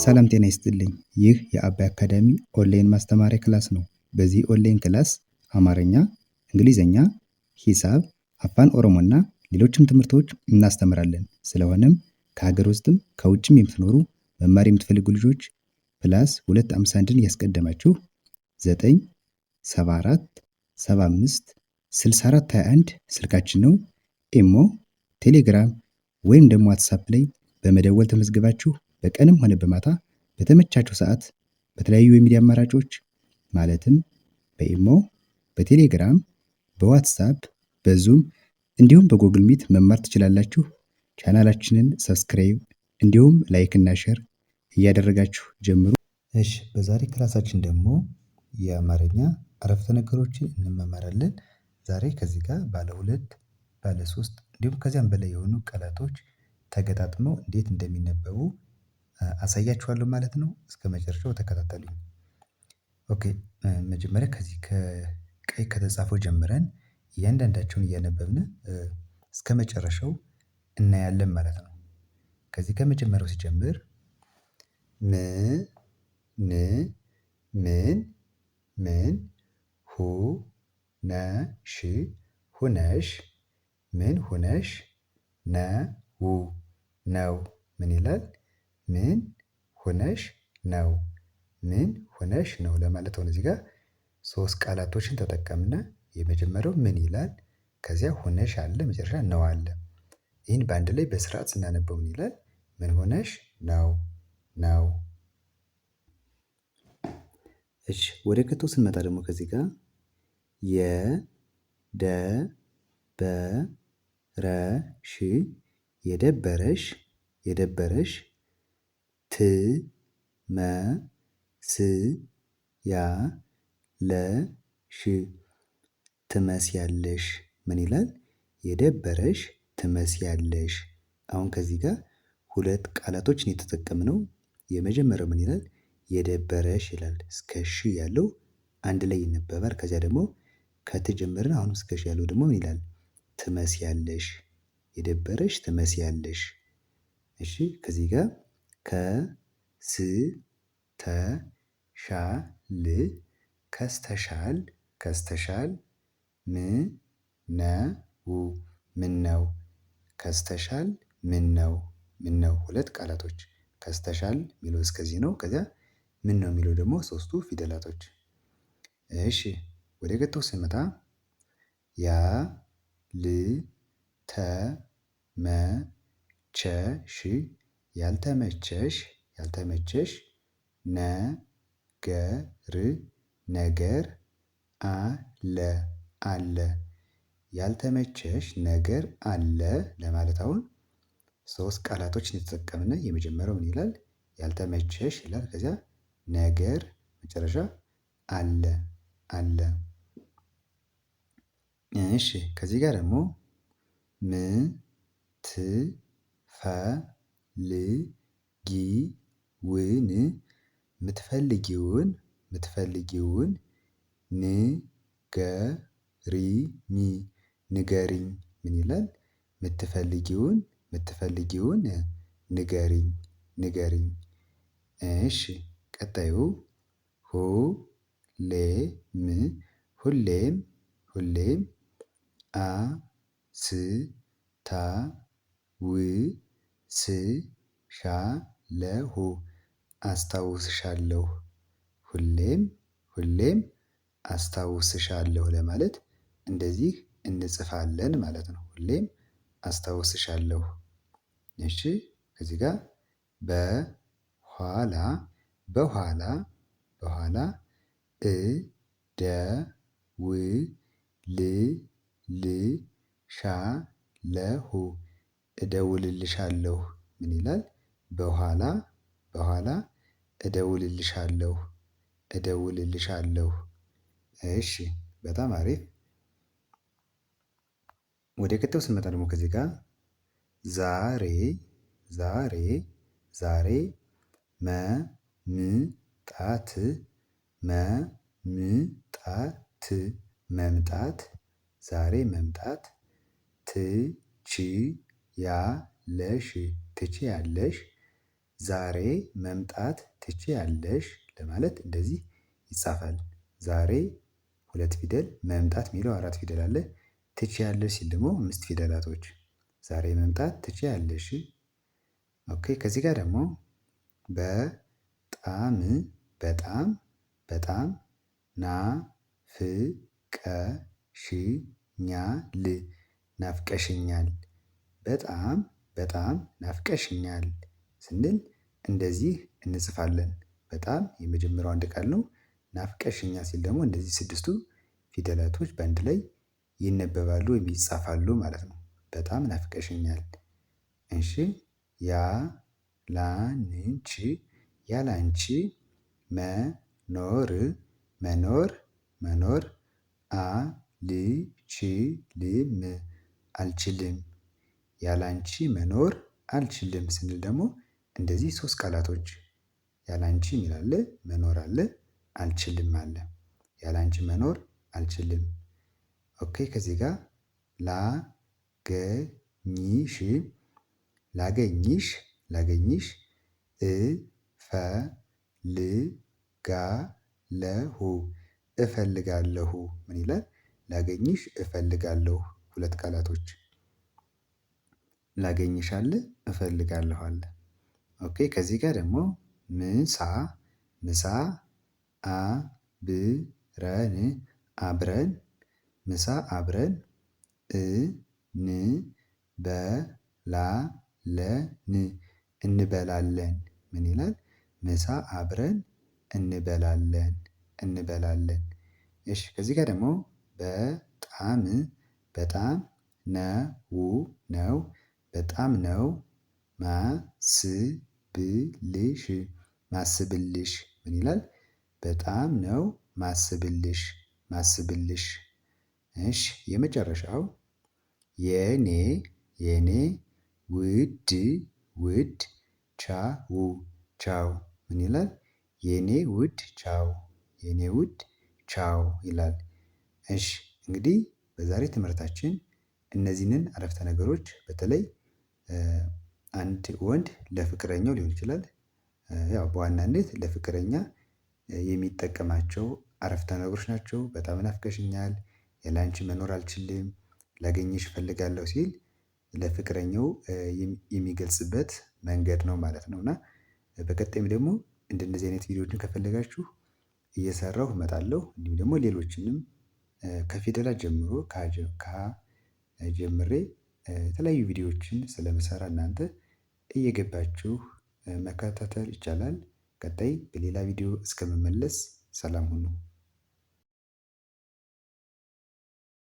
ሰላም ጤና ይስጥልኝ። ይህ የአባይ አካዳሚ ኦንላይን ማስተማሪያ ክላስ ነው። በዚህ ኦንላይን ክላስ አማርኛ፣ እንግሊዝኛ፣ ሂሳብ፣ አፋን ኦሮሞና ሌሎችም ትምህርቶች እናስተምራለን። ስለሆነም ከሀገር ውስጥም ከውጭም የምትኖሩ መማር የምትፈልጉ ልጆች +251ን ያስቀደማችሁ 974 75 6421 ስልካችን ነው። ኢሞ፣ ቴሌግራም ወይም ደግሞ ዋትሳፕ ላይ በመደወል ተመዝግባችሁ በቀንም ሆነ በማታ በተመቻችሁ ሰዓት በተለያዩ የሚዲያ አማራጮች ማለትም በኢሞ፣ በቴሌግራም፣ በዋትሳፕ፣ በዙም እንዲሁም በጎግል ሚት መማር ትችላላችሁ። ቻናላችንን ሰብስክራይብ እንዲሁም ላይክ እና ሼር እያደረጋችሁ ጀምሩ። እሺ፣ በዛሬ ክላሳችን ደግሞ የአማርኛ አረፍተ ነገሮችን እንማማራለን። ዛሬ ከዚህ ጋር ባለ 2 ባለ 3 እንዲሁም ከዚያም በላይ የሆኑ ቃላቶች ተገጣጥመው እንዴት እንደሚነበቡ አሳያችኋለሁ ማለት ነው። እስከ መጨረሻው ተከታተሉኝ። ኦኬ፣ መጀመሪያ ከዚህ ከቀይ ከተጻፈው ጀምረን እያንዳንዳቸውን እያነበብን እስከ መጨረሻው እናያለን ማለት ነው። ከዚህ ከመጀመሪያው ሲጀምር ምን ሁነሽ ሁነሽ ምን ሁነሽ ነው ምን ይላል? ምን ሆነሽ ነው? ምን ሆነሽ ነው ለማለት አሁን እዚህ ጋር 3 ቃላቶችን ተጠቀምና የመጀመሪያው ምን ይላል? ከዚያ ሆነሽ አለ፣ መጨረሻ ነው አለ። ይህን በአንድ ላይ በስርዓት ስናነበው ምን ይላል? ምን ሆነሽ ነው ነው። እሺ፣ ወደ ቀጥሎ ስንመጣ ደግሞ ከዚህ ጋር የደበረሽ የደበረሽ የደበረሽ ትመስያለሽ ምን ይላል? የደበረሽ ትመስያለሽ። አሁን ከዚህ ጋር 2 ቃላቶችን የተጠቀምነው የመጀመሪያው ምን ይላል? የደበረሽ ይላል። እስከ ሽ ያለው አንድ ላይ ይነበባል። ከዚያ ደግሞ ከተጀመርን አሁን እስከ ሽ ያለው ደግሞ ምን ይላል? ትመስያለሽ። የደበረሽ ትመስያለሽ። እሺ፣ ከዚህ ጋር ከስተሻል ከስተሻል ምነው ከስተሻል ምነው 2 ቃላቶች ከስተሻል የሚለው እስከዚህ ነው። ከዚያ ምነው የሚለው ደግሞ 3ቱ ፊደላቶች። እሺ፣ ወደ ቀጥሎ ስንመጣ ያልተመቸሽ ያልተመቸሽ ነገር አለ ያልተመቸሽ ነገር አለ ለማለት አሁን 3 ቃላቶችን የተጠቀምን የመጀመሪያው ምን ይላል? ያልተመቸሽ ይላል። ከዚያ ነገር መጨረሻ አለ አለ። እሺ፣ ከዚህ ጋር ደግሞ ምትፈልጊውን ንገሪኝ ምን ይላል? ምትፈልጊውን ንገሪኝ። እሺ፣ ቀጣዩ ሁሌም አስታውስሻለሁ ሁሌም አስታውስሻለሁ ለማለት እንደዚህ እንጽፋለን ማለት ነው። ሁሌም አስታውስሻለሁ። እሺ፣ ከዚህ ጋር በኋላ እደውልልሻለሁ ምን ይላል? በኋላ እደውልልሻለሁ። እሺ፣ በጣም አሪፍ። ወደ ቀጣዩ ስንመጣ ደግሞ ከዚህ ጋር ዛሬ መምጣት ዛሬ መምጣት ትችያለሽ ዛሬ መምጣት ትችያለሽ ለማለት እንደዚህ ይጻፋል። ዛሬ 2 ፊደል መምጣት የሚለው 4 ፊደል አለ። ትችያለሽ ሲል ደግሞ 5 ፊደላቶች ዛሬ መምጣት ትችያለሽ። ኦኬ ከዚህ ጋር ደግሞ በጣም በጣም በጣም ናፍቀሽኛል ናፍቀሽኛል በጣም በጣም ናፍቀሽኛል ስንል እንደዚህ እንጽፋለን። በጣም የመጀመሪያው አንድ ቃል ነው። ናፍቀሽኛል ሲል ደግሞ እንደዚህ 6ቱ ፊደላቶች በአንድ ላይ ይነበባሉ ወይም ይጻፋሉ ማለት ነው። በጣም ናፍቀሽኛል። እሺ ያላንቺ ያላንቺ መኖር መኖር መኖር አልችልም አልችልም ያላንቺ መኖር አልችልም ስንል ደግሞ እንደዚህ 3 ቃላቶች ያላንቺ የሚል አለ መኖር አለ አልችልም አለ። ያላንቺ መኖር አልችልም። ኦኬ ከዚህ ጋር ላገኝሽ ላገኝሽ ላገኝሽ እፈልጋለሁ እፈልጋለሁ ምን ይላል? ላገኝሽ እፈልጋለሁ 2 ቃላቶች ላገኝሽ አለ እፈልጋለሁ አለ። ኦኬ ከዚህ ጋር ደግሞ ምሳ ምሳ አብረን አብረን ምሳ አብረን እንበላለን እንበላለን ምን ይላል? ምሳ አብረን እንበላለን እንበላለን። እሺ ከዚህ ጋር ደግሞ በጣም በጣም ነው በጣም ነው ማስብልሽ ማስብልሽ ምን ይላል? በጣም ነው ማስብልሽ ማስብልሽ። እሺ የመጨረሻው የኔ የኔ ውድ ውድ ቻው ቻው ምን ይላል? የኔ ውድ ቻው የኔ ውድ ቻው ይላል። እሺ እንግዲህ በዛሬ ትምህርታችን እነዚህንን አረፍተ ነገሮች በተለይ አንድ ወንድ ለፍቅረኛው ሊሆን ይችላል። ያው በዋናነት ለፍቅረኛ የሚጠቀማቸው አረፍተ ነገሮች ናቸው። በጣም ናፍቀሽኛል ያላንቺ መኖር አልችልም ላገኝሽ እፈልጋለሁ ሲል ለፍቅረኛው የሚገልጽበት መንገድ ነው ማለት ነው። እና በቀጣይም ደግሞ እንደነዚህ አይነት ቪዲዮዎችን ከፈለጋችሁ እየሰራሁ እመጣለሁ። እንዲሁም ደግሞ ሌሎችንም ከፊደላት ጀምሮ ከ ጀምሬ የተለያዩ ቪዲዮዎችን ስለምሰራ እናንተ እየገባችሁ መከታተል ይቻላል። ቀጣይ በሌላ ቪዲዮ እስከምመለስ ሰላም ሁኑ